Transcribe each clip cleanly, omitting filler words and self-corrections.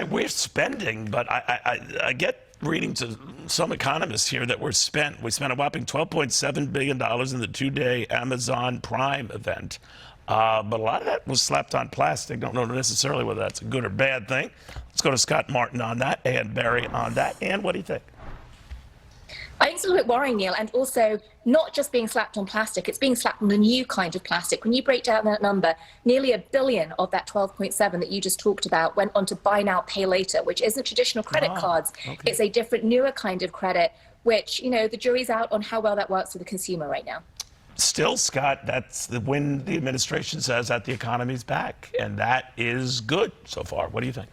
right. We're spending, but I get reading to some economists here that we spent a whopping $12.7 billion in the two-day Amazon Prime event. But a lot of that was slapped on plastic. Don't know necessarily whether that's a good or bad thing. Let's go to Scott Martin on that and Barry on that. And what do you think? I think it's a little bit worrying, Neil, and also not just being slapped on plastic, it's being slapped on a new kind of plastic. When you break down that number, nearly $1 billion of that 12.7 that you just talked about went on to buy now, pay later, which isn't traditional credit cards. Okay. It's a different, newer kind of credit, which, you know, the jury's out on how well that works for the consumer right now. Still, Scott, that's when the administration says that the economy's back, and that is good so far. What do you think?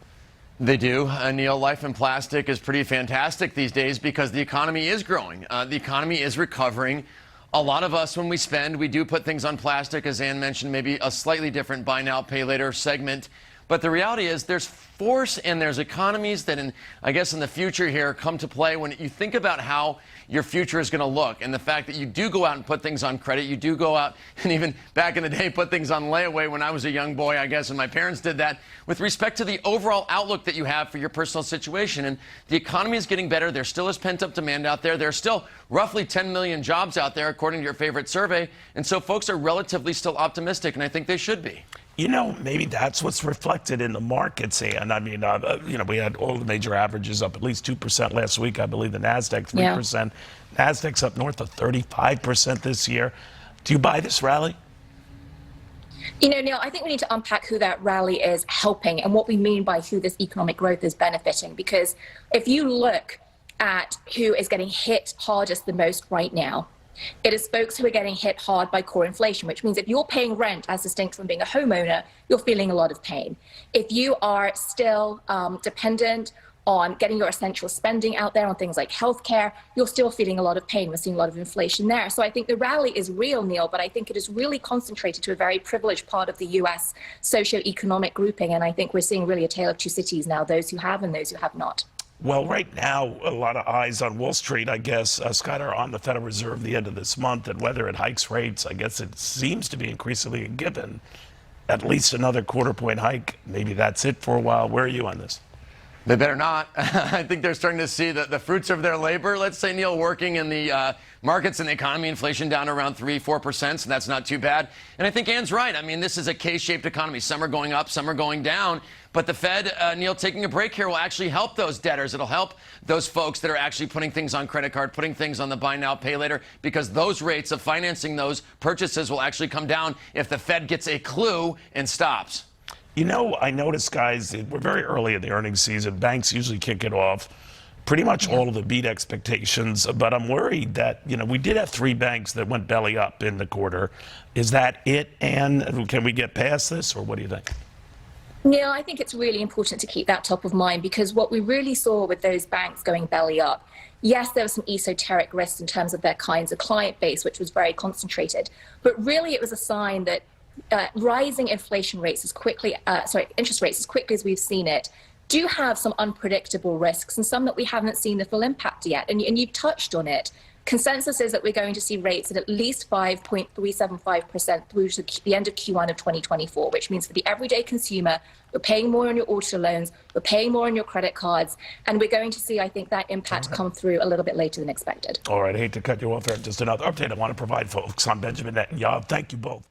They do. Neil, life in plastic is pretty fantastic these days because the economy is growing. The economy is recovering. A lot of us, when we spend, we do put things on plastic, as Ann mentioned, maybe a slightly different buy now, pay later segment. But the reality is there's force and there's economies that, I guess, in the future here come to play when you think about how your future is going to look and the fact that you do go out and put things on credit. You do go out and even back in the day put things on layaway when I was a young boy, I guess, and my parents did that with respect to the overall outlook that you have for your personal situation. And the economy is getting better. There still is pent-up demand out there. There's still roughly 10 million jobs out there, according to your favorite survey. And so folks are relatively still optimistic, and I think they should be. You know, maybe that's what's reflected in the markets, and I mean, you know, we had all the major averages up at least 2% last week. I believe the NASDAQ 3%. Yeah. NASDAQ's up north of 35% this year. Do you buy this rally? You know, Neil, I think we need to unpack who that rally is helping and what we mean by who this economic growth is benefiting. Because if you look at who is getting hit hardest the most right now, it is folks who are getting hit hard by core inflation, which means if you're paying rent as distinct from being a homeowner, you're feeling a lot of pain. If you are still dependent on getting your essential spending out there on things like healthcare, you're still feeling a lot of pain. We're seeing a lot of inflation there. So I think the rally is real, Neil, but I think it is really concentrated to a very privileged part of the U.S. socioeconomic grouping. And I think we're seeing really a tale of two cities now, those who have and those who have not. Well, right now, a lot of eyes on Wall Street, I guess, Scott, are on the Federal Reserve the end of this month, and whether it hikes rates. I guess it seems to be increasingly a given. At least another quarter-point hike. Maybe that's it for a while. Where are you on this? They better not. I think they're starting to see the fruits of their labor. Let's say, Neil, working in the markets and the economy, inflation down around 3-4%, so that's not too bad. And I think Ann's right. I mean, this is a K-shaped economy. Some are going up, some are going down. But the Fed, Neil, taking a break here will actually help those debtors. It'll help those folks that are actually putting things on credit card, putting things on the buy now, pay later, because those rates of financing those purchases will actually come down if the Fed gets a clue and stops. You know, I noticed, guys, we're very early in the earnings season. Banks usually kick it off. Pretty much all of them beat expectations, but I'm worried that, you know, we did have 3 banks that went belly up in the quarter. Is that it, and can we get past this, or what do you think? Neil, I think it's really important to keep that top of mind, because what we really saw with those banks going belly up, yes, there was some esoteric risks in terms of their kinds of client base, which was very concentrated, but really it was a sign that rising inflation rates interest rates as quickly as we've seen it, do have some unpredictable risks and some that we haven't seen the full impact yet. And you've touched on it. Consensus is that we're going to see rates at least 5.375% through to the end of Q1 of 2024, which means for the everyday consumer, we're paying more on your auto loans, we're paying more on your credit cards, and we're going to see, I think, that impact come through a little bit later than expected. All right, I hate to cut you off there. Just another update I want to provide folks on Benjamin Netanyahu. Thank you both.